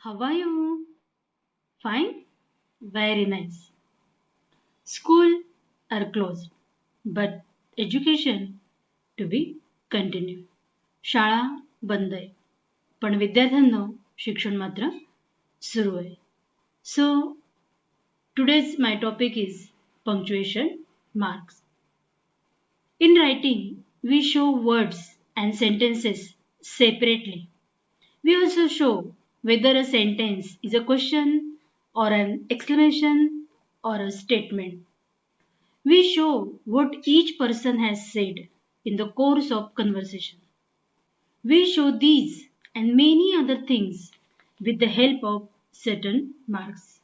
How are you? Fine? Very nice. School are closed, but education to be continued. शाळा बंद आहे, पण विद्यार्थ्यांनो शिक्षण मात्र सुरू आहे. So today's my topic is punctuation marks. In writing, we show words and sentences separately. We also show whether a sentence is a question or an exclamation or a statement. We show what each person has said in the course of conversation. We show these and many other things with the help of certain marks.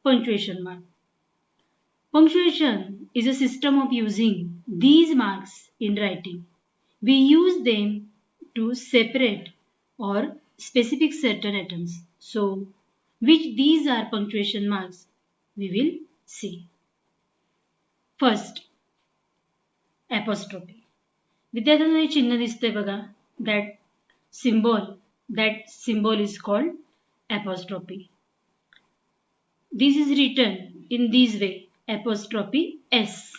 Punctuation mark. Punctuation is a system of using these marks in writing. We use them to separate or specific certain items. So, which these are punctuation marks, we will see. First, apostrophe. विद्यार्थ्यांना हे चिन्ह दिसतंय बघा. That symbol is called apostrophe. This is written in this way, apostrophe S.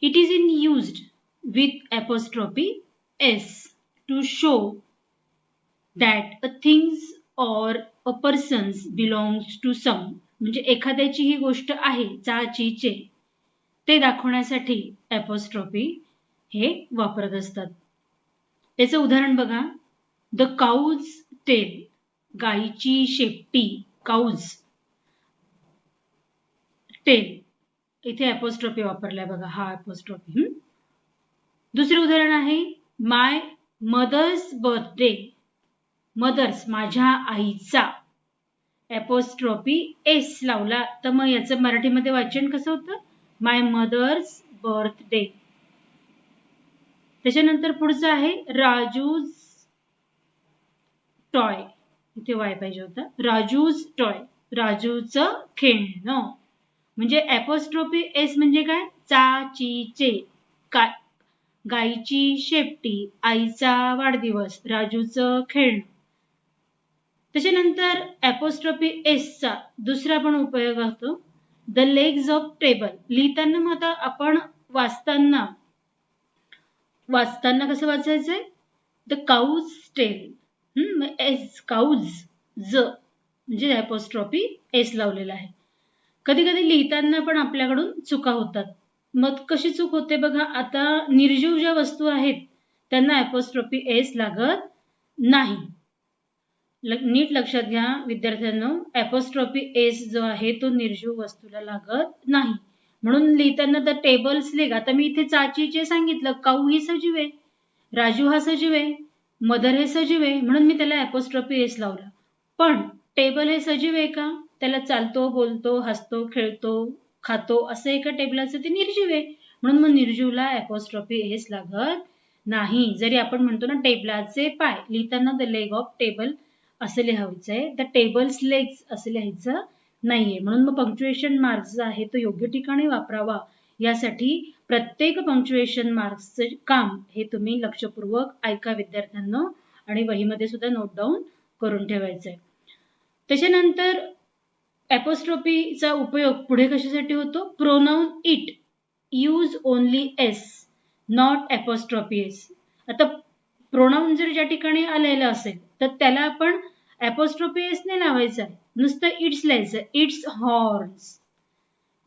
It is used with apostrophe S to show that a things or a persons belongs to some. म्हणजे एखाद्याची ही गोष्ट आहे, चाची चे, ते दाखवण्यासाठी apostrophe हे वापरत असतात. याचं उदाहरण बघा. द काऊज टेल, गाईची शेपटी, काऊज टेल, इथे apostrophe वापरलाय बघा, हा apostrophe. दुसरे उदाहरण आहे माय मदर्स बर्थडे, मदर्स माझ्या आईचा, apostrophe S लावला तर मग याचं मराठीमध्ये वाचन कसं होतं, माय मदर्स बर्थडे. त्याच्यानंतर पुढचं आहे राजूज टॉय, इथे वाय पाहिजे होता, राजूज टॉय, राजूचं खेळणं. म्हणजे apostrophe S म्हणजे काय, चाचीचे, गाईची शेपटी, आईचा वाढदिवस, राजूचं खेळणं. त्याच्यानंतर apostrophe S चा दुसरा पण उपयोग होतो, द लेग्स ऑफ टेबल. लिहिताना मग आता आपण वाचताना कसं वाचायचंय, the cow's tail, s cow's ज म्हणजे apostrophe S लावलेला आहे. कधी कधी लिहिताना पण आपल्याकडून चुका होतात. मग कशी चूक होते बघा. आता निर्जीव ज्या वस्तू आहेत त्यांना apostrophe S लागत नाही. नीट लक्षात घ्या विद्यार्थ्यांनो, apostrophe S जो आहे तो निर्जीव वस्तूला लागत नाही. म्हणून लिहिताना द टेबल्स लेग, आता मी इथे चाचीचे सांगितलं, काऊ ही सजीव आहे, राजू हा सजीव आहे, मदर हे सजीव आहे, म्हणून मी त्याला apostrophe S लावला. पण टेबल हे सजीव आहे का, त्याला चालतो, बोलतो, हसतो, खेळतो, खातो असं एका टेबलाचं ते निर्जीव आहे, म्हणून मग निर्जीवला apostrophe S लागत नाही. जरी आपण म्हणतो ना टेबलाचे पाय, लिहिताना द लेग ऑफ टेबल असं लिहायचंय, द टेबल्स लेग्स असं लिहायचं नाहीये. म्हणून मग पंक्च्युएशन मार्क्स जो आहे तो योग्य ठिकाणी वापरावा, यासाठी प्रत्येक पंक्च्युएशन मार्क्सचं काम हे तुम्ही लक्षपूर्वक ऐका विद्यार्थ्यांनो, आणि वहीमध्ये सुद्धा नोट डाऊन करून ठेवायचंय. त्याच्यानंतर apostrophe चा उपयोग पुढे कशासाठी होतो, pronoun it use only S not apostrophe S. आता प्रोनाउन जर ज्या ठिकाणी आलेलं असेल तर त्याला आपण apostrophe S नाही लावायचा, नुसतं इट्स लिहायचं, इट्स हॉर्स.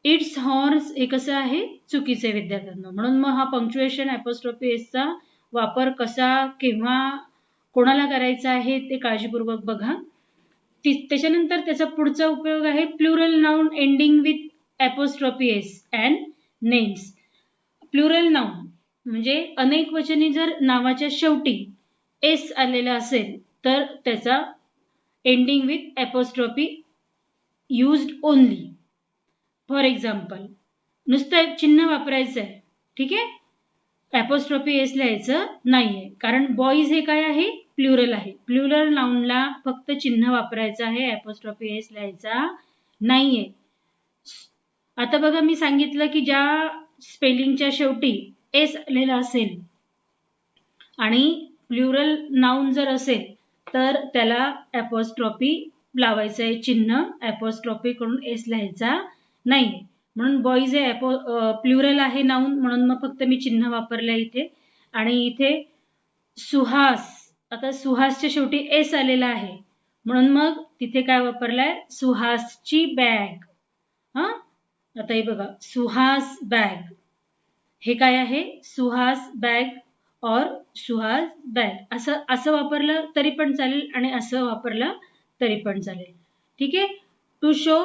इट्स हॉर्स हे कसं आहे, चुकीचे विद्यार्थ्यांना. म्हणून मग हा पंक्च्युएशन apostrophe S चा वापर कसा, केव्हा, कोणाला करायचा आहे ते काळजीपूर्वक बघा. त्याच्यानंतर त्याचा पुढचा उपयोग आहे plural noun ending with apostrophe S and names. Plural noun म्हणजे अनेक वचनी जर नावाच्या शेवटी S आलेला असेल तर त्याचा ending with apostrophe used only. For example, नुसतं चिन्ह वापरायचं आहे, ठीक आहे, apostrophe S लिहायचं नाहीये, कारण बॉईज हे काय आहे, प्लुरल आहे. प्लुरल नाउनला फक्त चिन्ह वापरायचं आहे, apostrophe S लिहायचा नाहीये. आता बघा मी सांगितलं की ज्या स्पेलिंगच्या शेवटी S आलेला असेल आणि प्लुरल नाउन जर असेल तर त्याला ॲपॉस्ट्रॉफी लावायचं आहे चिन्ह, ॲपॉस्ट्रॉफी कडून एस लिहायचा नाही. म्हणून बॉईज हे प्लुरल आहे नाऊन, म्हणून मग फक्त मी चिन्ह वापरलंय इथे. आणि इथे सुहास, आता सुहासच्या शेवटी एस आलेला आहे म्हणून मग तिथे काय वापरलाय, सुहासची बॅग. आता हे बघा, सुहास बॅग, हे काय आहे, सुहास बॅग और सुहास बॅग, असं वापरलं तरी पण चालेल आणि असं वापरलं तरी पण चालेल. ठीक आहे. टू शो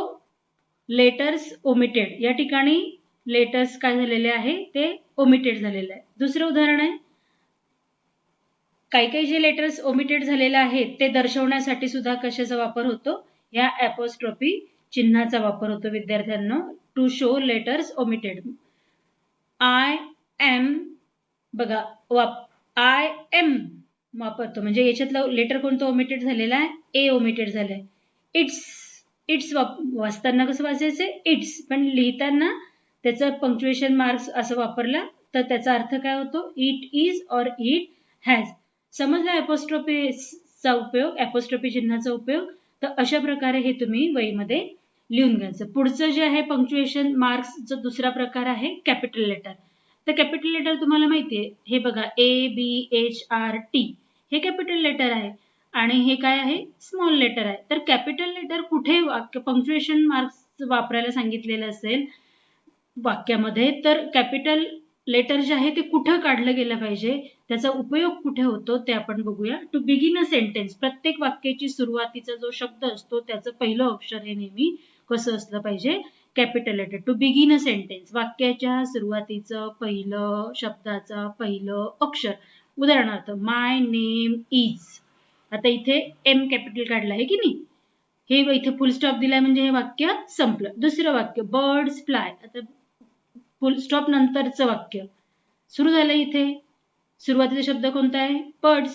लेटर्स ओमिटेड, या ठिकाणी लेटर्स काय झालेले आहे, ते ओमिटेड झालेले आहे. दुसरं उदाहरण आहे, काही जे लेटर्स ओमिटेड झालेले आहेत ते दर्शवण्यासाठी सुद्धा कशाचा वापर होतो, या ॲपॉस्ट्रॉफी चिन्हाचा वापर होतो विद्यार्थ्यांना. To show letters omitted. I am, बघा आय एम वापरतो, म्हणजे याच्यातलं लेटर कोणतं ओमिटेड झालेलं आहे, ए ओमिटेड झालंय. इट्स वाचताना कसं वाचायचं, इट्स, पण लिहिताना त्याचं पंक्च्युएशन मार्क्स असं वापरला तर त्याचा अर्थ काय होतो, इट इज और इट हॅज. समजला ॲपॉस्ट्रॉफीचा उपयोग, ॲपॉस्ट्रॉफी चिन्हाचा उपयोग. तर अशा प्रकारे हे तुम्ही वहीमध्ये लिहून घ्यायचं. पुढचं जे आहे पंक्च्युएशन मार्क्सचा दुसरा प्रकार आहे कॅपिटल लेटर. तर कॅपिटल लेटर तुम्हाला माहिती आहे, हे बघा ABHRT हे कॅपिटल लेटर आहे आणि हे काय आहे, स्मॉल लेटर आहे. तर कॅपिटल लेटर कुठे पंक्च्युएशन मार्क्स वापरायला सांगितलेलं असेल वाक्यामध्ये, तर कॅपिटल लेटर जे आहे ते कुठं काढलं गेलं पाहिजे, त्याचा उपयोग कुठे होतो ते आपण बघूया. टू बिगिन अ सेंटेन्स, प्रत्येक वाक्याची सुरुवातीचा जो शब्द असतो त्याचं पहिलं अक्षर हे नेहमी कसं असलं पाहिजे, capital letter. To begin a sentence, वाक्याच्या सुरुवातीचं पहिलं शब्दाचा पहिलं अक्षर. उदाहरणार्थ माय नेम इज, आता इथे एम कॅपिटल काढला आहे की नाही, हे इथे फुल स्टॉप दिलाय म्हणजे हे वाक्य संपलं. दुसरं वाक्य बर्ड्स फ्लाय, आता फुल स्टॉप नंतरचं वाक्य सुरू झालं, इथे सुरुवातीचा शब्द कोणता आहे, बर्ड्स,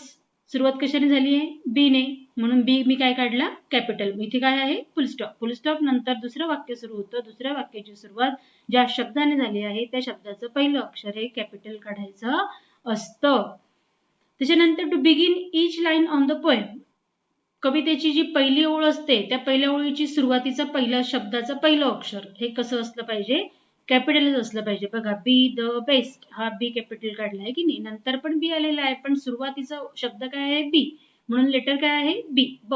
सुरुवात कशाने झाली आहे, बी ने, म्हणून बी मी काय काढला, कॅपिटल. इथे काय आहे, फुल स्टॉप. फुल स्टॉप नंतर दुसरं वाक्य सुरू होतं, दुसऱ्या वाक्याची सुरुवात ज्या शब्दाने झाली आहे त्या शब्दाचं पहिलं अक्षर हे कॅपिटल काढायचं असतं. त्याच्यानंतर to begin each line on the poem, कवितेची जी पहिली ओळ असते त्या पहिल्या ओळीची सुरुवातीचं पहिल्या शब्दाचं पहिलं अक्षर हे कसं असलं पाहिजे, कॅपिटलच असलं पाहिजे. बघा बी द बेस्ट, हा बी कॅपिटल काढला आहे की नाही, नंतर पण बी आलेला आहे पण सुरुवातीचा शब्द काय आहे, बी, म्हणून लेटर काय आहे, बी, ब.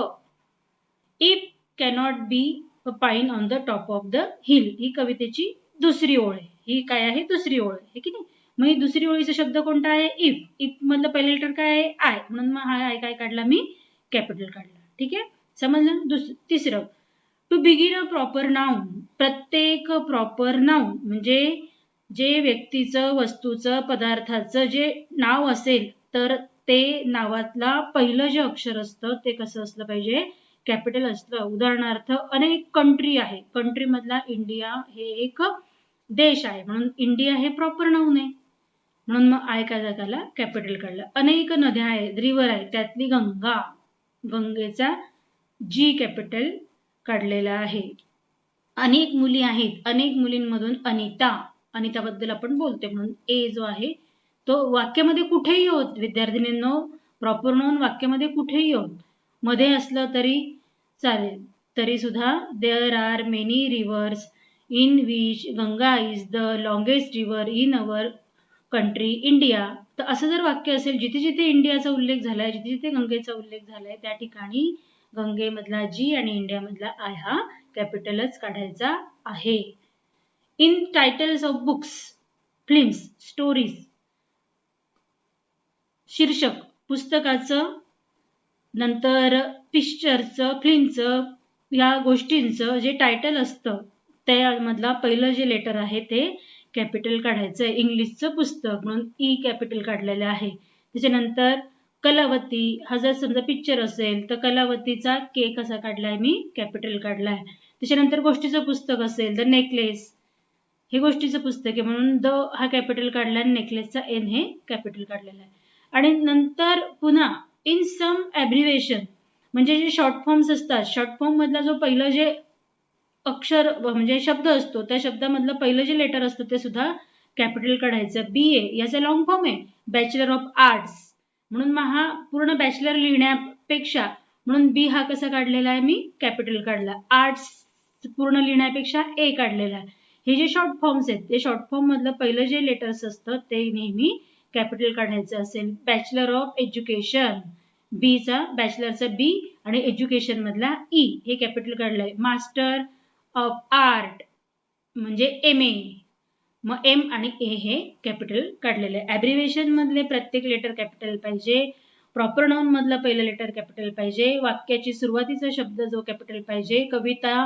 If cannot be a pine on the top of the hill, ही कवितेची दुसरी ओळ आहे, ही काय आहे, दुसरी ओळ आहे की नाही. मग ही दुसरी ओळीचा शब्द कोणता आहे, इफ. इफ मधलं पहिलं लेटर काय आहे, आय, म्हणून मग हा आय काय काढला मी, कॅपिटल काढला. ठीक आहे, समजलं. तिसरं, to begin a proper noun, प्रत्येक प्रॉपर नाउन म्हणजे जे व्यक्तीचं, वस्तूचं, पदार्थाचं जे नाव असेल तर ते नावातला पहिलं जे अक्षर असतं ते कसं असलं पाहिजे, कॅपिटल असलं. उदाहरणार्थ अनेक कंट्री आहे, कंट्री मधला इंडिया हे एक देश आहे म्हणून इंडिया हे प्रॉपर नाउन आहे, म्हणून मग आय काय काढला, कॅपिटल काढला. अनेक नद्या आहेत, रिव्हर आहे, त्यातली गंगा, गंगेचा जी कॅपिटल काढलेला आहे. अनेक मुली आहेत, अनेक मुलींमधून अनिता, अनिताबद्दल आपण बोलते म्हणून ए जो आहे तो वाक्यामध्ये कुठेही होत विद्यार्थिनींनो, प्रॉपर नाउन वाक्यामध्ये कुठेही होत, मध्ये असलं तरी चालेल, तरी सुद्धा there are many rivers in which Ganga is the longest river in our country India. तर असं जर वाक्य असेल जिथे जिथे इंडियाचा उल्लेख झालाय, जिथे जिथे गंगेचा उल्लेख झालाय त्या ठिकाणी गंगेमधला जी आणि इंडियामधला आय हा कॅपिटलच काढायचा आहे. In titles of books, films, stories, शीर्षक पुस्तकाचं, नंतर पिक्चरचं, फिल्मचं, या गोष्टींचं जे टायटल असतं त्यामधला पहिलं जे लेटर आहे ते कॅपिटल काढायचं आहे. इंग्लिशचं पुस्तक म्हणून ई कॅपिटल काढलेलं आहे. त्याच्यानंतर कलावती, हा जर समजा पिक्चर असेल तर कलावतीचा के कसा काढलाय मी, कॅपिटल काढलाय. त्याच्यानंतर गोष्टीचं पुस्तक असेल द नेकलेस, हे गोष्टीचं पुस्तक आहे म्हणून द हा कॅपिटल काढला आणि नेकलेसचा एन हे कॅपिटल काढलेला आहे. आणि नंतर पुन्हा इन सम ॲब्रिव्हिएशन म्हणजे जे शॉर्ट फॉर्म्स असतात, शॉर्ट फॉर्म मधला जो पहिलं जे अक्षर म्हणजे शब्द असतो त्या शब्दामधलं पहिलं जे लेटर असतं ते सुद्धा कॅपिटल काढायचं. BA याचा लॉंग फॉर्म आहे बॅचलर ऑफ आर्ट्स, म्हणून मग हा पूर्ण बॅचलर पेक्षा, म्हणून बी हा कसा काढलेला आहे मी कॅपिटल काढला. आर्ट्स पूर्ण लिहिण्यापेक्षा ए काढलेला आहे. हे जे शॉर्ट फॉर्म्स आहेत ते शॉर्ट फॉर्म मधलं पहिलं जे लेटर्स असतं ते नेहमी कॅपिटल काढायचं असेल. बॅचलर ऑफ एज्युकेशन, बीचा बॅचलरचा बी आणि एज्युकेशन मधला ई हे कॅपिटल काढलंय. मास्टर ऑफ आर्ट म्हणजे एम ए, मग एम आणि ए हे कॅपिटल काढलेले आहे. ॲब्रिव्हिएशन मधले प्रत्येक लेटर कॅपिटल पाहिजे. प्रॉपर नाउन मधलं पहिलं लेटर कॅपिटल पाहिजे. वाक्याची सुरुवातीचा शब्द जो कॅपिटल पाहिजे. कविता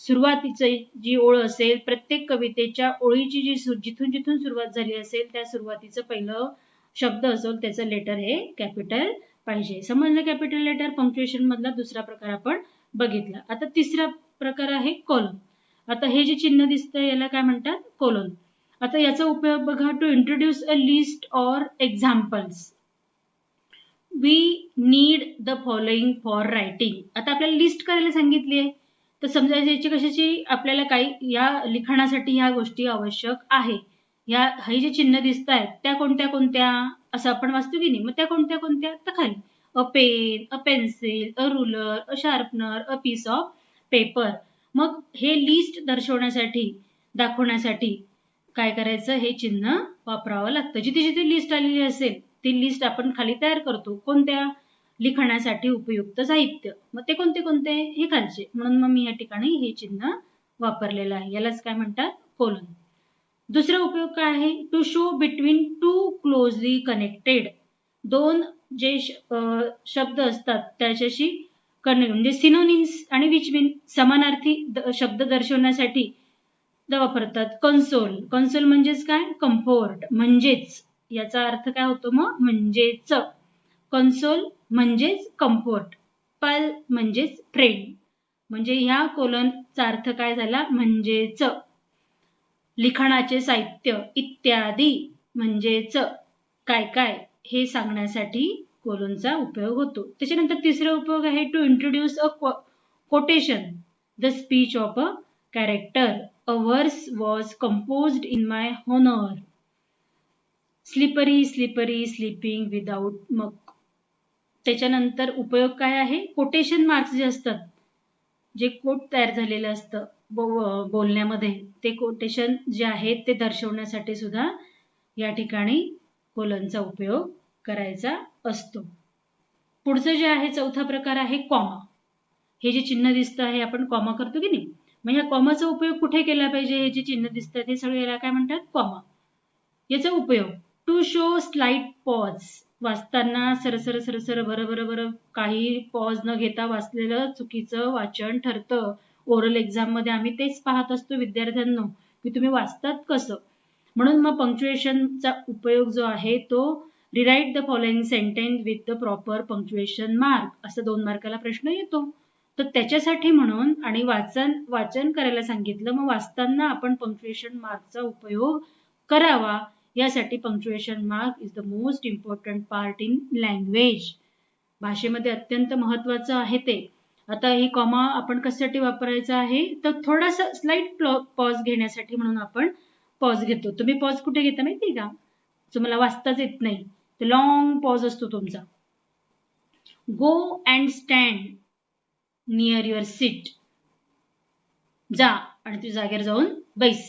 सुरुवातीची जी ओळ असेल, प्रत्येक कवितेच्या ओळीची जी जिथून जिथून सुरुवात झाली असेल त्या सुरुवातीचं पहिलं शब्द असेल त्याचं लेटर हे कॅपिटल पाहिजे. समजलं कॅपिटल लेटर. पंक्च्युएशन मधला दुसरा प्रकार आपण बघितला. आता तिसरा प्रकार आहे कॉलन. आता हे जे चिन्ह दिसतंय याला काय म्हणतात कॉलन. आता याचा उपयोग बघा. To introduce a list or examples. We need the following for writing. आता आपल्याला लिस्ट करायला सांगितली आहे तर समजा याची कशाची आपल्याला काही या लिखाणासाठी ह्या गोष्टी आवश्यक आहे. या हे जे चिन्ह दिसत आहेत त्या कोणत्या कोणत्या असं आपण वाचतो की नाही. मग त्या कोणत्या कोणत्या तर खाली a pen, a pencil, a ruler, a sharpener, a piece of paper. मग हे लिस्ट दर्शवण्यासाठी दाखवण्यासाठी काय करायचं हे चिन्ह वापरावं लागतं. जिथे जिथे लिस्ट आलेली असेल ती लिस्ट आपण खाली तयार करतो. कोणत्या लिखाणासाठी उपयुक्त साहित्य. मग ते कोणते कोणते हे खालचे. म्हणून मग मी या ठिकाणी हे चिन्ह वापरलेलं आहे. यालाच काय म्हणतात कोलन. दुसरा उपयोग काय आहे. To show between two closely connected. दोन जे शब्द असतात त्याच्याशी म्हणजे सिनोनिम्स आणि विच मीन समानार्थी शब्द दर्शवण्यासाठी वापरतात. कन्सोल. कन्सोल म्हणजेच काय कम्फोर्ट. म्हणजेच याचा अर्थ काय होतो मग म्हणजेच. कन्सोल म्हणजेच कम्फोर्ट. पल म्हणजेच फ्रेंड. म्हणजे ह्या कोलनचा अर्थ काय झाला म्हणजेच. लिखाणाचे साहित्य इत्यादी म्हणजेच काय काय हे सांगण्यासाठी कोलनचा उपयोग होतो. त्याच्यानंतर तिसरा उपयोग आहे to introduce a quotation. The speech of a character. A verse was composed in my honour. Slippery slippery sleeping without मग. त्याच्यानंतर उपयोग काय आहे. कोटेशन मार्क्स जे असतात जे कोट तयार झालेलं असतं बोलण्यामध्ये ते कोटेशन जे आहे ते दर्शवण्यासाठी सुद्धा या ठिकाणी कोलनचा उपयोग करायचा असतो. पुढचं जे आहे चौथा प्रकार आहे कॉमा. हे जे चिन्ह दिसतं आहे आपण कॉमा करतो की नाही. मग ह्या कॉमाचा उपयोग कुठे केला पाहिजे. हे जे चिन्ह दिसतात हे सगळे याला काय म्हणतात कॉमा. याचा उपयोग टू शो स्लाइट पॉज. वाचताना सरसर सरसर बरं काही पॉज न घेता वाचलेलं चुकीचं वाचन ठरतं. ओरल एक्झाम मध्ये आम्ही तेच पाहत असतो विद्यार्थ्यांना की तुम्ही वाचतात कसं. म्हणून मग पंक्च्युएशनचा उपयोग जो आहे तो rewrite the following sentence with the proper punctuation mark असं 2 मार्काला प्रश्न येतो. तर त्याच्यासाठी म्हणून आणि वाचन करायला सांगितलं मग वाचताना आपण पंक्च्युएशन मार्कचा उपयोग करावा. यासाठी punctuation mark is the most important part in language. भाषेमध्ये अत्यंत महत्वाचं आहे ते. आता ही कॉमा आपण कशासाठी वापरायचा आहे तर थोडासा स्लाइट पॉज घेण्यासाठी म्हणून आपण पॉज घेतो. तुम्ही पॉज कुठे घेता माहिती का. तुम्हाला वाचताच येत नाही तर लॉंग पॉज असतो तुमचा. Go and stand near your seat. जा आणि तू जागेवर जाऊन बैस.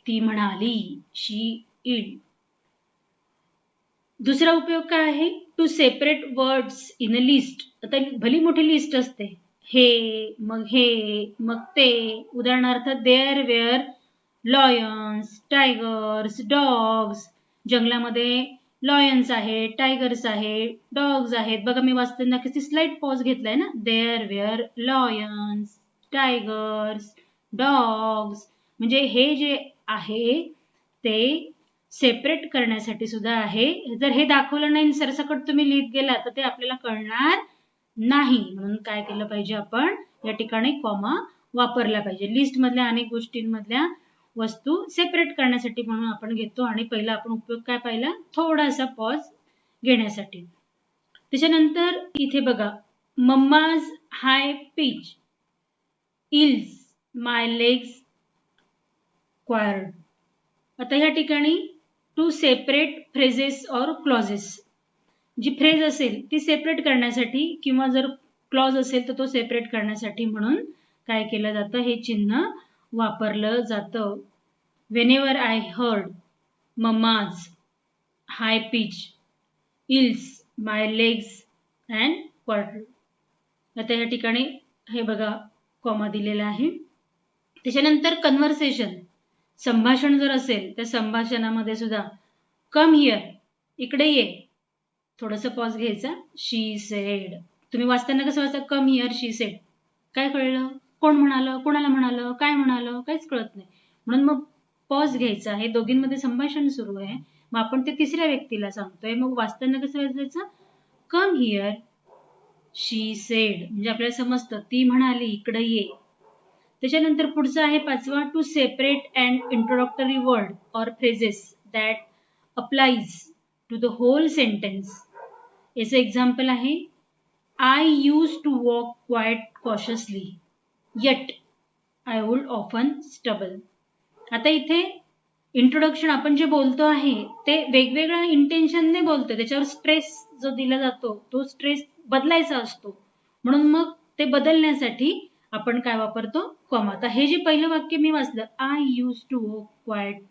ती म्हणाली. शी इड. दुसरा उपयोग काय आहे to separate words in a list. आता भली मोठी लिस्ट असते. हे मग ते. उदाहरणार्थ there were lions, tigers, dogs. जंगलामध्ये लॉयन्स आहे, टायगर्स आहे, डॉग्स आहेत. बघा मी वाचताना किती स्लाइट पॉज घेतलाय ना. There were lions, tigers, dogs. म्हणजे हे जे आहे ते सेपरेट करण्यासाठी सुद्धा आहे. जर हे दाखवलं नाही सरसकट तुम्ही लिहित गेला तर ते आपल्याला कळणार नाही. म्हणून काय केलं पाहिजे आपण या ठिकाणी कॉमा वापरला पाहिजे. लिस्ट मधल्या अनेक गोष्टींमधल्या वस्तू सेपरेट करण्यासाठी म्हणून आपण घेतो. आणि पहिला आपण उपयोग काय पाहिला थोडासा पॉज घेण्यासाठी. त्याच्यानंतर इथे बघा मम्माज हाय पिच इल्स माय लेग्स क्वायर्ड. आता या ठिकाणी टू सेपरेट फ्रेजेस और क्लॉजेस. जी फ्रेज असेल ती सेपरेट करण्यासाठी किंवा जर क्लॉज असेल तर तो सेपरेट करण्यासाठी म्हणून काय केलं जातं, हे चिन्ह वापरलं जातं. Whenever I heard mamma's high pitch ills my legs and quarter. आता या ठिकाणी हे बघा कॉमा दिलेला आहे. त्याच्यानंतर कन्व्हर्सेशन, संभाषण जर असेल त्या संभाषणामध्ये सुद्धा कम हिअर, इकडे ये, थोडंसं पॉज घ्यायचा. शी सेड, तुम्ही वाचताना कसं वाचता, कम हिअर शी सेड, काय कळलं, कोण म्हणालं, कोणाला म्हणालं, काय म्हणालं, काहीच कळत नाही. म्हणून मग पॉज घ्यायचा आहे. दोघींमध्ये संभाषण सुरू आहे, मग आपण ते तिसऱ्या व्यक्तीला सांगतोय, मग वाचताना कसं वाचायचं, कम हिअर शी सेड, म्हणजे आपल्याला समजतं ती म्हणाली इकडे ये. त्याच्यानंतर पुढचं आहे पाचवा, to separate and introductory word or phrases that applies to the whole sentence. याचं एक्झाम्पल आहे, I use to walk quite cautiously yet I would often stumble. आता इथे इंट्रोडक्शन आपण जे बोलतो आहे ते वेगवेगळ्या इंटेन्शनने बोलतो, त्याच्यावर स्ट्रेस जो दिला जातो तो स्ट्रेस बदलायचा असतो, म्हणून मग ते बदलण्यासाठी आपण काय वापरतो, कॉमा. आता हे जे पहिलं वाक्य मी वाचलं, I use to walk quite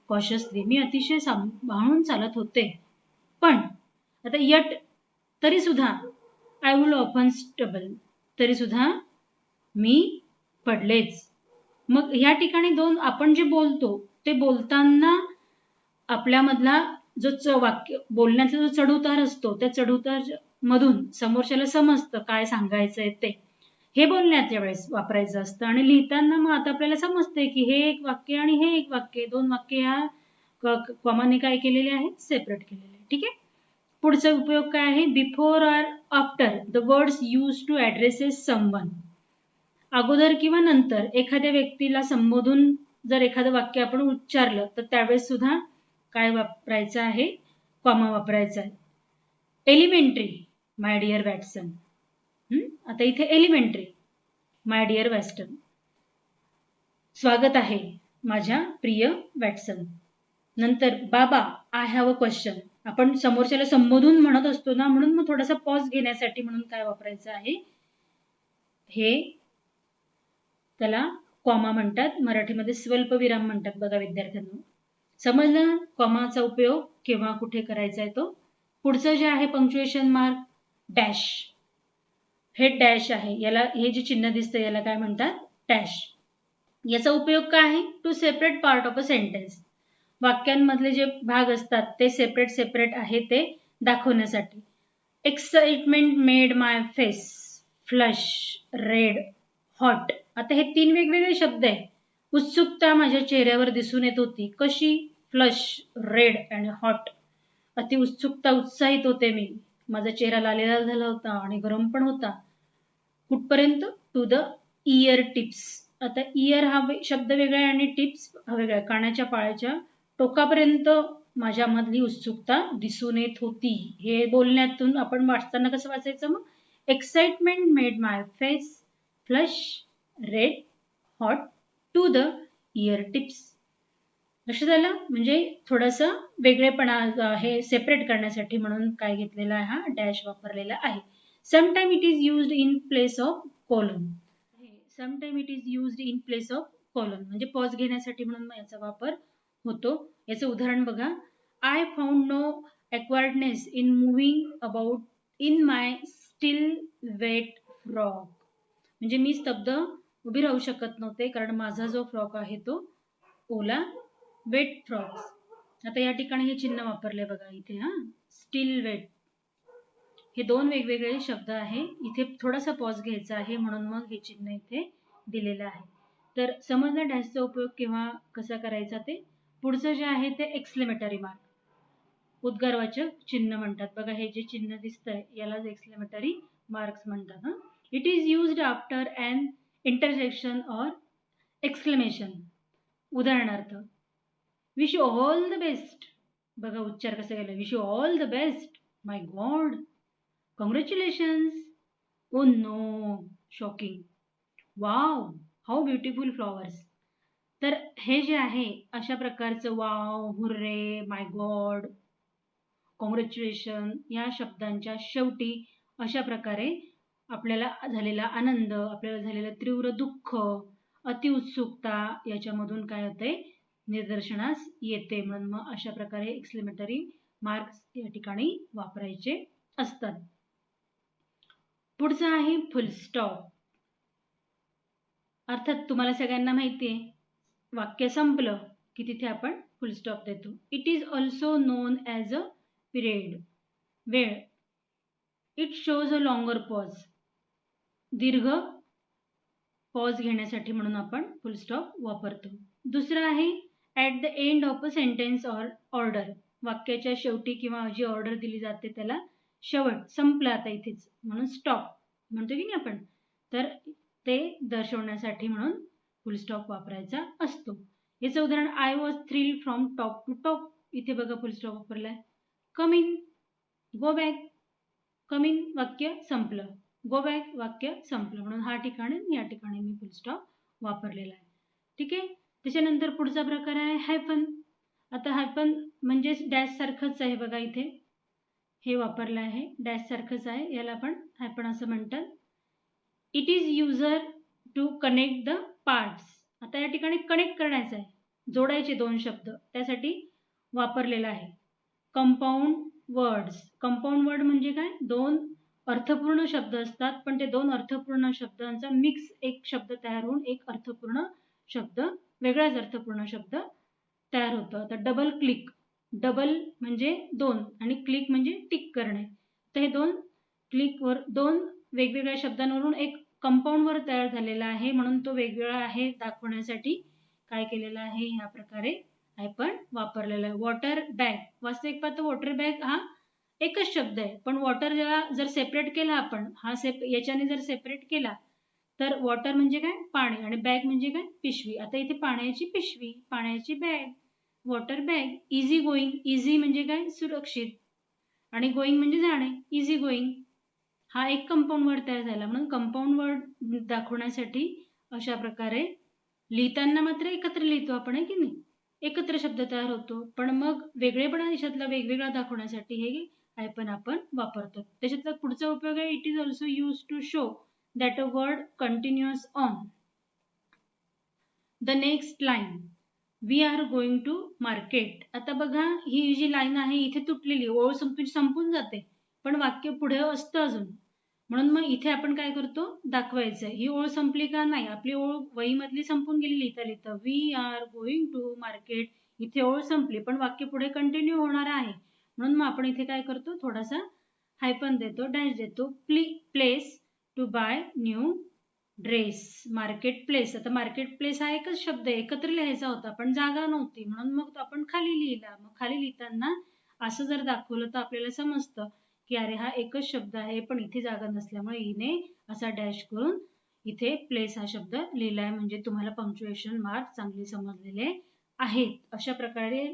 cautiously, मी अतिशय सांभाळून चालत होते, पण आता यट तरी सुद्धा, आय विल ऑफन स्टबल तरी सुद्धा मी पडलेच. मग ह्या ठिकाणी दोन आपण जे बोलतो ते बोलताना आपल्यामधला जो वाक्य बोलण्याचा जो चढउतार असतो त्या चढउतार मधून समोरच्याला समजतं काय सांगायचंय ते, हे बोलण्याच्या वेळेस वापरायचं असतं. आणि लिहिताना मग आता आपल्याला समजतंय की हे एक वाक्य आणि हे एक वाक्य, दोन वाक्य ह्या कॉमाने काय केलेले आहे, सेपरेट केलेले आहे. ठीक आहे. पुढचा उपयोग काय आहे, before or after the words use to addresses someone. अगोदर किंवा नंतर एखाद्या व्यक्तीला संबोधून जर एखादं वाक्य आपण उच्चारलं तर त्यावेळेस सुद्धा काय वापरायचं आहे, कॉमा वापरायचा आहे. Elementary my dear Watson. आता इथे एलिमेंटरी माय डिअर वॅटसन, स्वागत आहे माझ्या प्रिय वॅटसन. नंतर बाबा आय हॅव अ क्वेश्चन, आपण समोरच्याला संबोधून म्हणत असतो ना, म्हणून मग थोडासा पॉज घेण्यासाठी म्हणून काय वापरायचं आहे, हे त्याला कॉमा म्हणतात, मराठीमध्ये स्वल्पविराम म्हणतात. बघा विद्यार्थ्यांनो, समजलं कॉमाचा उपयोग केव्हा कुठे करायचा आहे तो. पुढचं जे आहे पंक्च्युएशन मार्क, डॅश, हे डॅश आहे, याला हे जे चिन्ह दिसतं याला काय म्हणतात, डॅश. याचा उपयोग काय आहे, to separate part of a sentence, वाक्यांमधले जे भाग असतात ते सेपरेट आहे ते दाखवण्यासाठी. Excitement made my face flush red hot. आता हे तीन वेगवेगळे शब्द आहे. उत्सुकता माझ्या चेहऱ्यावर दिसून येत होती, कशी, फ्लश, रेड आणि हॉट. अति उत्सुकता, उत्साहित होते मी, माझा चेहरा लालेलाल झाला होता आणि गरम पण होता. कुठपर्यंत, टू द इयर टिप्स. आता इयर हा शब्द वेगळा आहे आणि टिप्स हा वेगळा, कानाच्या पाळाच्या टोकापर्यंत माझ्यामधली उत्सुकता दिसून येत होती. हे बोलण्यातून आपण वाचताना कसं वाचायचं, मग excitement made my face flush red hot to the ear tips. लक्षात आलं, म्हणजे थोडंसं वेगळेपणा हे सेपरेट करण्यासाठी म्हणून काय घेतलेला आहे, हा डॅश वापरलेला आहे. Sometime it is used in place of colon. Sometime it is used in place of colon म्हणजे पॉज घेण्यासाठी म्हणून याचा वापर होतो. याचं उदाहरण बघा, I found no awkwardness in moving about in my still wet frock. म्हणजे मी स्तब्ध उभी राहू शकत नव्हते कारण माझा जो फ्रॉक आहे तो ओला वेट फ्रॉक. आता या ठिकाणी हे चिन्ह वापरले बघा इथे, स्टील वेट, हे दोन वेगवेगळे शब्द आहे. इथे थोडासा पॉज घ्यायचा आहे म्हणून मग हे चिन्ह इथे दिलेलं आहे. तर समजलं डॅशचा उपयोग केव्हा कसा करायचा ते. पुढचं जे आहे ते एक्सक्लेमेटरी मार्क, उद्गारवाचक चिन्ह म्हणतात. बघा हे जे चिन्ह दिसतंय यालाच एक्सक्लेमेटरी मार्क्स म्हणतात. It is used after an interjection or exclamation. उदाहरणार्थ, wish you all the best. बघा उच्चार कसा गेला, wish you all the best, my god, congratulations, oh no, shocking, wow, how beautiful flowers. तर हे जे आहे अशा प्रकारचं wow, hurray, my god, congratulation या शब्दांच्या शेवटी अशा प्रकारे आपल्याला झालेला आनंद, आपल्याला झालेलं तीव्र दुःख, अतिउत्सुकता याच्यामधून काय होते, निदर्शनास येते. म्हणून मग अशा प्रकारे एक्सक्लेमेटरी मार्क्स या ठिकाणी वापरायचे असतात. पुढचं आहे फुल स्टॉप. अर्थात तुम्हाला सगळ्यांना माहिती आहे, वाक्य संपलं की तिथे आपण फुल स्टॉप देतो. It is also known as a period, वेळ. It shows a longer pause, दीर्घ पॉज घेण्यासाठी म्हणून आपण फुल स्टॉप वापरतो. दुसरं आहे at the end of a sentence or order, वाक्याच्या शेवटी किंवा जी ऑर्डर दिली जाते त्याला शेवट, संपलं आता इथेच म्हणून स्टॉप म्हणतो की नाही आपण, तर ते दर्शवण्यासाठी म्हणून फुल स्टॉप वापरायचा असतो. याचं उदाहरण I was thrilled from top to top. इथे बघा फुल स्टॉप वापरलाय. Come in, go back. Come in वाक्य संपलं, गो बॅक वाक्य संपलं, म्हणून हा ठिकाणी या ठिकाणी मी फुल स्टॉप वापरलेला आहे. ठीक आहे. त्याच्यानंतर पुढचा प्रकार आहे हायफन. आता हायफन म्हणजे डॅश सारखंच आहे बघा, इथे हे वापरलं आहे, डॅश सारखंच आहे, याला आपण हायफन असं म्हणतात. It is user to connect the parts. आता या ठिकाणी कनेक्ट करायचं आहे, जोडायचे दोन शब्द, त्यासाठी वापरलेला आहे. Compound words. कंपाऊंड वर्ड म्हणजे काय, दोन अर्थपूर्ण शब्द असतात, पण ते दोन अर्थपूर्ण शब्दांचा मिक्स एक शब्द तयार होऊन एक अर्थपूर्ण शब्द, वेगळाच अर्थपूर्ण शब्द तयार होतो. आता डबल क्लिक. डबल म्हणजे दोन आणि क्लिक म्हणजे टिक करणे. तर हे दोन क्लिकवर दोन वेगवेगळ्या शब्दांवरून एक कंपाऊंड वर्ड तयार झालेला आहे, म्हणून तो वेगवेगळा आहे दाखवण्यासाठी काय केलेलं आहे, ह्या प्रकारे आपण वापरलेला आहे. Water bag. वास्तविक पाहतो वॉटर बॅग हा एकच शब्द आहे, पण वॉटर जर सेपरेट केला आपण, हा याच्याने जर सेपरेट केला तर वॉटर म्हणजे काय, पाणी, आणि बॅग म्हणजे काय, पिशवी. आता इथे पाण्याची पिशवी, पाण्याची bag, water bag. Easy going. Easy म्हणजे काय, सुरक्षित, आणि गोईंग म्हणजे जाणे, इझी गोईंग. हा एक कंपाऊंड वर्ड तयार झाला. म्हणून कंपाऊंड वर्ड दाखवण्यासाठी अशा प्रकारे लिहिताना मात्र एकत्र लिहितो आपण, आहे की नाही, एकत्र शब्द तयार होतो, पण मग वेगळेपणा देशातला वेगवेगळा दाखवण्यासाठी हे हायफन आपण वापरतो. त्याच्यातला पुढचा उपयोग आहे it is also use to show that a word continuous on the next line. We are going to market. आता बघा ही जी लाईन आहे इथे तुटलेली, ओळ संपून जाते, पण वाक्य पुढे असतं अजून, म्हणून मग इथे आपण काय करतो, दाखवायचं ही ओळ संपली का, नाही, आपली ओळ वहीमधली संपून गेली लिहिता लिहिता. We are going to market, इथे ओळ संपली पण वाक्य पुढे कंटिन्यू होणार आहे, म्हणून मग आपण इथे काय करतो, थोडासा हायफन देतो, डॅश देतो. Place to buy new dress. Market place. आता मार्केट प्लेस हा एकच शब्द आहे, एकत्र लिहायचा होता पण जागा नव्हती, म्हणून मग आपण खाली लिहिला. मग खाली लिहिताना असं जर दाखवलं तर आपल्याला समजतं की अरे हा एकच शब्द आहे, पण इथे जागा नसल्यामुळे हिने असा डॅश करून इथे प्लेस हा शब्द लिहिलाय, म्हणजे तुम्हाला पंक्च्युएशन मार्क चांगले समजलेले आहेत. अशा प्रकारे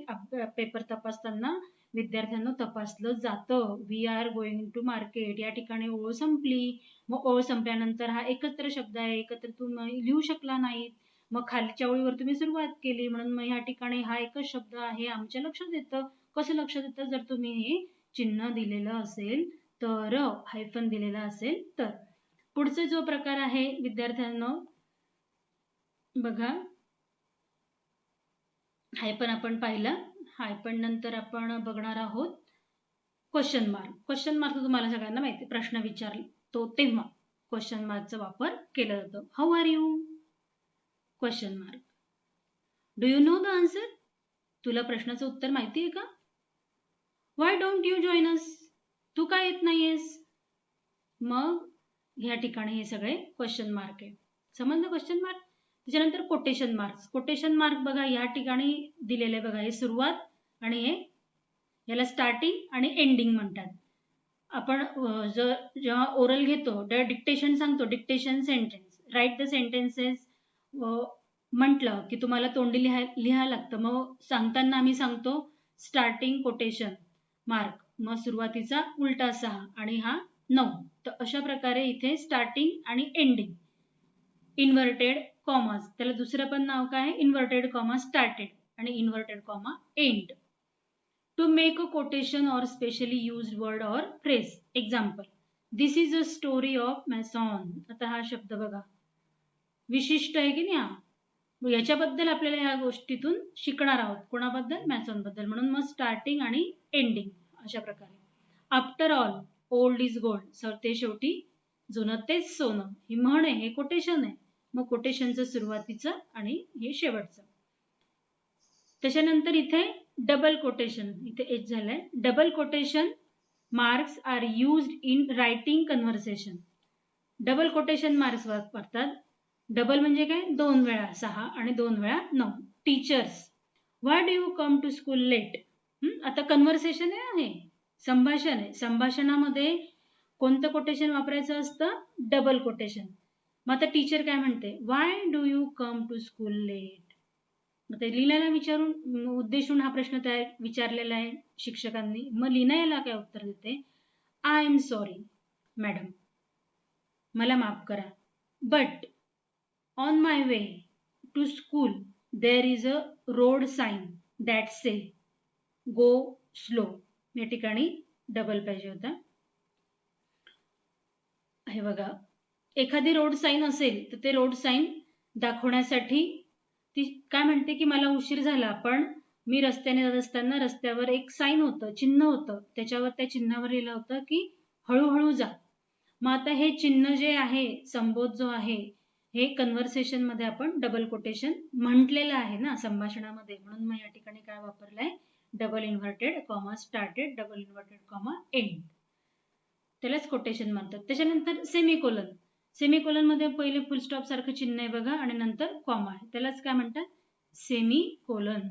पेपर तपासताना विद्यार्थ्यांना तपासलं जातं. We are going to market, या ठिकाणी ओळ संपली, मग ओळ संपल्यानंतर हा एकत्र शब्द आहे, एकत्र तुम्ही लिहू शकला नाहीत, मग खालच्या ओळीवर तुम्ही सुरुवात केली, म्हणून मग या ठिकाणी हा एकच शब्द आहे आमच्या लक्षात येतं. कसं लक्षात येतं, जर तुम्ही हे चिन्ह दिलेलं असेल तर, हायफन दिलेला असेल तर. पुढचा जो प्रकार आहे विद्यार्थ्यांनो बघा, हायफन आपण पाहिला, हायफन नंतर आपण बघणार आहोत क्वेश्चन मार्क. क्वेश्चन मार्क तुम्हाला सगळ्यांना माहिती, प्रश्न विचारतो तेव्हा क्वेश्चन मार्कचा वापर केला जातो. How are you, question mark. Do you know the answer, तुला प्रश्नाचं उत्तर माहिती आहे का. व्हाय डोंट यू जॉइन अस, तू का येत नाहीयेस. मग ह्या ठिकाणी हे सगळे क्वेश्चन मार्क आहे, समजलं क्वेश्चन मार्क. त्याच्यानंतर कोटेशन मार्क्स. कोटेशन मार्क बघा या ठिकाणी दिलेले बघा, हे सुरुवात आणि हे याला स्टार्टिंग आणि एंडिंग म्हणतात. आपण जेव्हा ओरल घेतो डिक्टेशन सांगतो, dictation sentence, write the sentences म्हटलं की तुम्हाला तोंडी लिहायला लागतं, मग सांगताना आम्ही सांगतो स्टार्टिंग कोटेशन मार्क, मग सुरुवातीचा उलटा 6 आणि हा 9. तर अशा प्रकारे इथे स्टार्टिंग आणि एंडिंग, इन्व्हर्टेड कॉमास, त्याला दुसरं पण नाव काय आहे, इन्व्हर्टेड कॉमा स्टार्टेड आणि inverted comma end. To make a quotation और स्पेशली यूज्ड वर्ड और phrase. Example, this is a story of Mason. आता हा शब्द बघा, विशिष्ट आहे की नाही हा. याच्याबद्दल आपल्याला या गोष्टीतून शिकणार आहोत. कोणाबद्दल? मॅसॉन बद्दल. म्हणून मग स्टार्टिंग आणि एंडिंग अशा प्रकारे. After all old is gold. Sir ते शेवटी जुनं तेच सोनं. ही म्हण आहे, हे कोटेशन आहे. मग कोटेशनचं सुरुवातीचं आणि हे शेवटचं. त्याच्यानंतर इथे डबल कोटेशन, इथे एच झालंय. Double quotation marks are used in writing conversation. Double quotation marks वापरतात. डबल म्हणजे काय? 2 वेळा 6 आणि 2 वेळा 9. Teachers, why do you come to school late? आता कन्व्हर्सेशन आहे, संभाषण आहे. संभाषणामध्ये कोणतं कोटेशन वापरायचं असतं? Double quotation. मग आता टीचर काय म्हणते? Why do you come to school late? मग ते लीनाला विचारून उद्देशून हा प्रश्न विचारलेला आहे शिक्षकांनी. मग लीना याला काय उत्तर देते? आय एम सॉरी मॅडम, मला माफ करा. But on my way to school there is a road sign that say go slow. या ठिकाणी डबल पाहिजे होता. हे बघा, एखादी रोड साईन असेल तर ते रोड साईन दाखवण्यासाठी ती काय म्हणते की मला उशीर झाला, पण मी रस्त्याने जात असताना रस्त्यावर एक साईन होतं, चिन्ह होतं. त्याच्यावर त्या चिन्हावर लिहिलं होतं की हळूहळू जा. मग आता हे चिन्ह जे आहे, संबोध जो आहे, हे कन्व्हर्सेशन मध्ये आपण डबल कोटेशन म्हटलेलं आहे ना संभाषणामध्ये. म्हणून मग या ठिकाणी काय वापरलंय? Double inverted comma started, double inverted comma end. त्यालाच कोटेशन म्हणतात. त्याच्यानंतर सेमिकोलन. सेमिकोलन मध्ये पहिले फुल स्टॉप सारखं चिन्ह आहे बघा आणि नंतर कॉमा आहे. त्यालाच काय म्हणतात? Semicolon.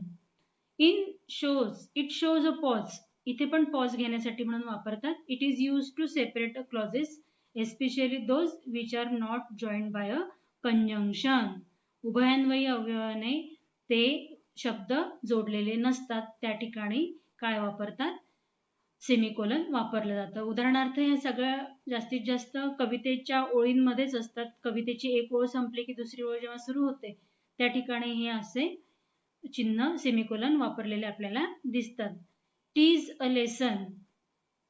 It shows a pause. इथे पण पॉज घेण्यासाठी म्हणून वापरतात. It is use to separate a clauses especially those which are not joined by a conjunction. उभयान्वयी अवयवाने ते शब्द जोडलेले नसतात, त्या ठिकाणी काय वापरतात? सेमिकोलन वापरलं जातं. उदाहरणार्थ हे सगळं जास्तीत जास्त कवितेच्या ओळींमध्येच असतात. कवितेची एक ओळ संपली की दुसरी ओळ जेव्हा सुरू होते त्या ठिकाणी हे असे चिन्ह सेमिकोलन वापरलेले आपल्याला दिसतात. Tease a lesson.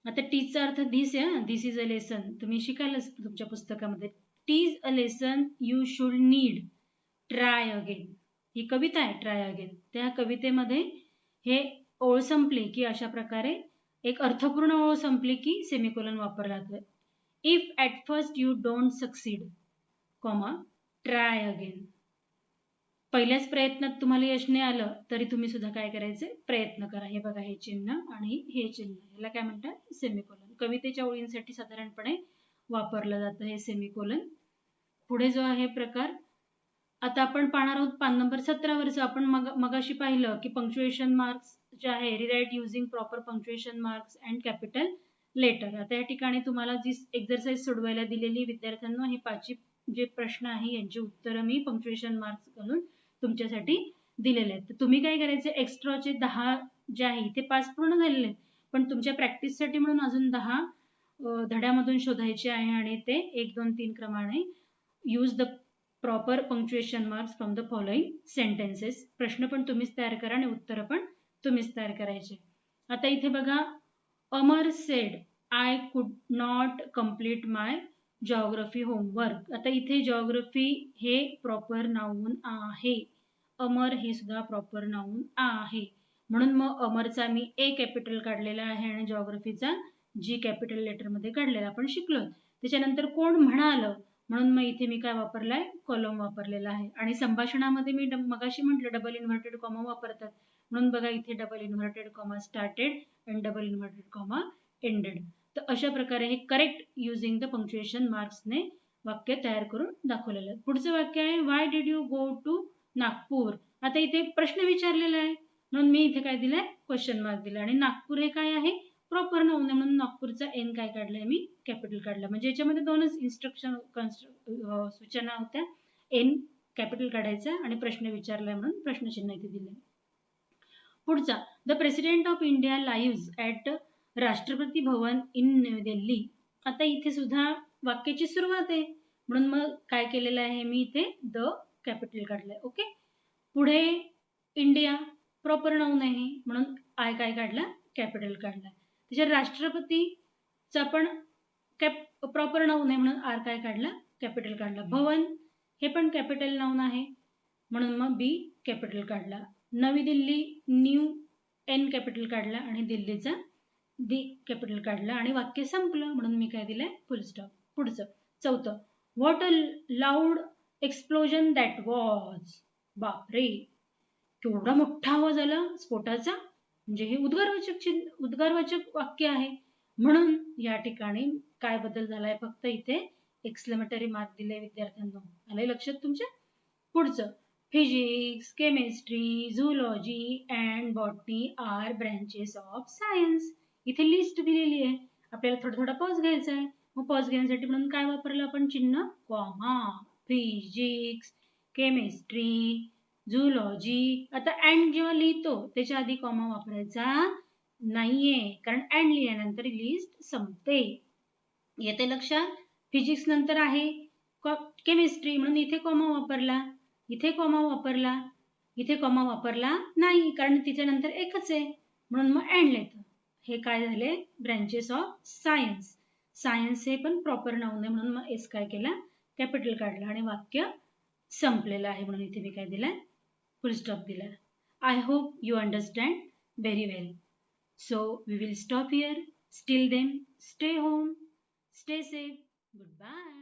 आता टीजचा अर्थ दिस आहे. दिस इज अ लेसन. तुम्ही शिकायलाच तुमच्या पुस्तकामध्ये. Tease a lesson you should need try again. ही कविता आहे ट्राय अगेन. त्या कवितेमध्ये हे ओळ संपली की अशा प्रकारे एक अर्थपूर्ण ओळ संपली की सेमिकोलन वापरला जातो. If at first you don't succeed comma try again. पहिल्याच प्रयत्नात तुम्हाला यश नाही आलं तरी तुम्ही सुद्धा काय करायचे? प्रयत्न करा. हे बघा, हे चिन्ह आणि हे चिन्ह, याला काय म्हणतात? सेमिकोलन. कवितेच्या ओळींसाठी साधारणपणे वापरलं जातं हे सेमिकोलन. पुढे जो आहे प्रकार, आता आपण पाहणार आहोत पान नंबर 17 वरचं. आपण मगाशी पाहिलं की पंक्च्युएशन मार्क्स जे आहे, rewrite using proper punctuation marks and capital letter. आता या ठिकाणी तुम्हाला जी एक्झरसाइज सोडवायला दिलेली विद्यार्थ्यांना, हे 5 जे प्रश्न आहे यांची उत्तरं मी पंक्च्युएशन मार्क्स घालून तुमच्यासाठी दिलेले आहेत. तर तुम्ही काय करायचे? एक्स्ट्राचे 10 जे आहे, ते 5 पूर्ण झालेले आहेत, पण तुमच्या प्रॅक्टिससाठी म्हणून अजून 10 धड्यामधून शोधायचे आहे आणि ते 1, 2, 3 क्रमाने use the proper punctuation marks from the following sentences. प्रश्न पण तुम्हीच तयार करा आणि उत्तरं पण तुम्हीच तयार करायचे. आता इथे बघा, Amar said I could not complete my geography homework. आता इथे जॉग्रफी हे प्रॉपर नाऊन आहे. अमर हे सुद्धा प्रॉपर नाऊन आहे. म्हणून मग अमरचा मी ए कॅपिटल काढलेला आहे आणि जॉग्रफीचा जी कॅपिटल लेटर मध्ये काढलेला आपण शिकलो. त्याच्यानंतर कोण म्हणालं, म्हणून मग इथे मी काय वापरलाय? कॉलम वापरलेला आहे. आणि संभाषणामध्ये मी मगाशी म्हटलं डबल इन्व्हर्टेड कॉमा वापरतात, म्हणून बघा इथे double inverted comma started and double inverted comma ended. तर अशा प्रकारे हे करेक्ट युझिंग द पंक्च्युएशन मार्क्सने वाक्य तयार करून दाखवलेलं आहे. पुढचं वाक्य आहे, why did you go to Nagpur. आता इथे प्रश्न विचारलेला आहे म्हणून मी इथे काय दिलंय? क्वेश्चन मार्क दिला. आणि नागपूर हे काय आहे? प्रॉपर नाऊन आहे, म्हणून नागपूरचा एन काय काढलाय? मी कॅपिटल काढला. म्हणजे याच्यामध्ये दोनच इन्स्ट्रक्शन सूचना होत्या. एन कॅपिटल काढायचा आणि प्रश्न विचारलाय म्हणून प्रश्नचिन्ह इथे दिले. पुढचा, the president of India lives at राष्ट्रपती भवन इन न्यू दिल्ली. आता इथे सुद्धा वाक्याची सुरुवात आहे म्हणून मग काय केलेलं आहे? मी इथे द कॅपिटल काढलंय. ओके. पुढे इंडिया प्रॉपर नाऊन आहे म्हणून आय काय काढला? कॅपिटल काढला. त्याच्या राष्ट्रपतीचा पण प्रॉपर नाऊन आहे म्हणून आर काय काढला, कॅपिटल काढला. भवन हे पण कॅपिटल नाऊन आहे म्हणून मग बी कॅपिटल काढला. नवी दिल्ली न्यू एन कॅपिटल काढला आणि दिल्लीचा डी कॅपिटल काढला आणि वाक्य संपलं म्हणून मी काय दिलंय, फुल स्टॉप. पुढचं 4. What a loud explosion that was. बापरे, केवढा मोठा आवाज आला स्फोटाचा. म्हणजे हे उद्गारवाचक वाक्य आहे म्हणून या ठिकाणी काय बदल झालाय, फक्त इथे एक्सक्लेमेटरी मार्क दिले विद्यार्थ्यांना. आलंय लक्षात तुमच्या. पुढचं physics, chemistry, zoology and botany are branches of science. इथे लिस्ट दिलेली आहे, आपल्याला थोडा थोडा पॉज घ्यायचा आहे. मग पॉज घेण्यासाठी म्हणून काय वापरलं आपण, चिन्ह कॉमा. Physics, chemistry, zoology. आता अँड जेव्हा लिहितो त्याच्या आधी कॉमा वापरायचा नाहीये, कारण अँड लिहिल्यानंतर लिस्ट संपते. येते लक्षात. फिजिक्स नंतर आहे केमिस्ट्री म्हणून इथे कॉमा वापरला, इथे कॉमा वापरला, इथे कॉमा वापरला नाही, कारण तिथे नंतर एकच आहे म्हणून मग अँड लिहितं. हे काय झाले, ब्रँचेस ऑफ सायन्स. सायन्स हे पण प्रॉपर नाऊन आहे म्हणून मग एस काय केला, कॅपिटल काढला आणि वाक्य संपलेलं आहे म्हणून इथे मी काय दिलाय, फुल स्टॉप दिला. I hope you understand very well. So we will stop here. Till then, stay home, stay safe. Goodbye.